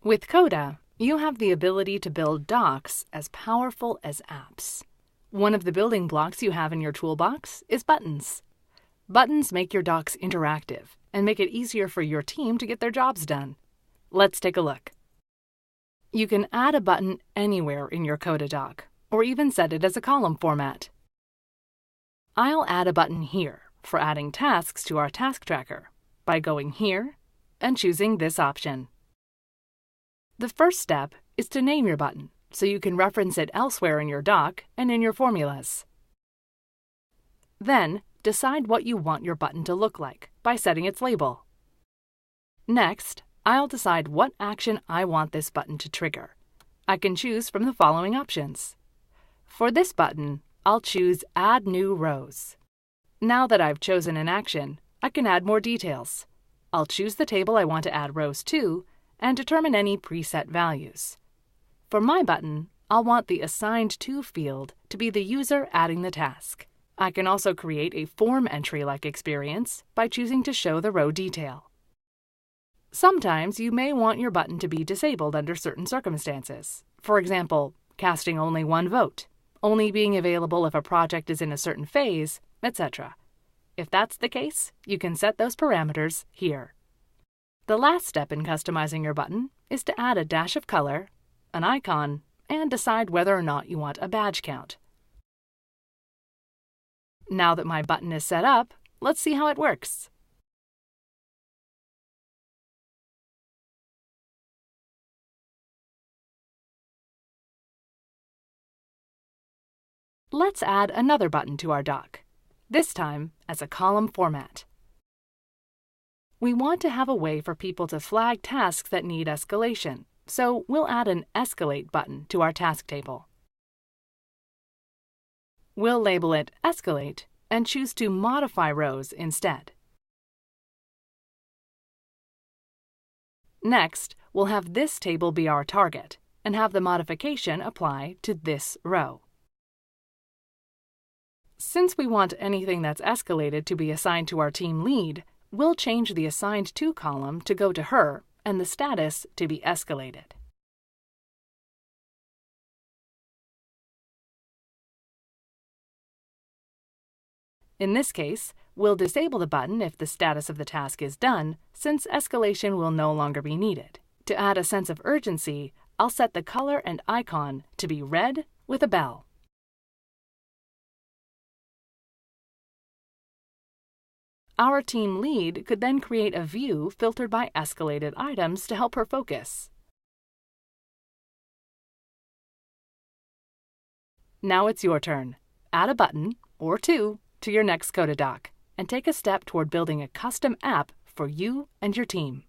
With Coda, you have the ability to build docs as powerful as apps. One of the building blocks you have in your toolbox is buttons. Buttons make your docs interactive and make it easier for your team to get their jobs done. Let's take a look. You can add a button anywhere in your Coda doc, or even set it as a column format. I'll add a button here for adding tasks to our task tracker by going here and choosing this option. The first step is to name your button so you can reference it elsewhere in your doc and in your formulas. Then, decide what you want your button to look like by setting its label. Next, I'll decide what action I want this button to trigger. I can choose from the following options. For this button, I'll choose Add New Rows. Now that I've chosen an action, I can add more details. I'll choose the table I want to add rows to and determine any preset values. For my button, I'll want the Assigned To field to be the user adding the task. I can also create a form entry-like experience by choosing to show the row detail. Sometimes you may want your button to be disabled under certain circumstances. For example, casting only one vote, only being available if a project is in a certain phase, etc. If that's the case, you can set those parameters here. The last step in customizing your button is to add a dash of color, an icon, and decide whether or not you want a badge count. Now that my button is set up, let's see how it works. Let's add another button to our doc, this time as a column format. We want to have a way for people to flag tasks that need escalation, so we'll add an Escalate button to our task table. We'll label it Escalate and choose to modify rows instead. Next, we'll have this table be our target and have the modification apply to this row. Since we want anything that's escalated to be assigned to our team lead, we'll change the Assigned To column to go to her and the status to be escalated. In this case, we'll disable the button if the status of the task is done, since escalation will no longer be needed. To add a sense of urgency, I'll set the color and icon to be red with a bell. Our team lead could then create a view filtered by escalated items to help her focus. Now it's your turn. Add a button, or two, to your next Coda doc, and take a step toward building a custom app for you and your team.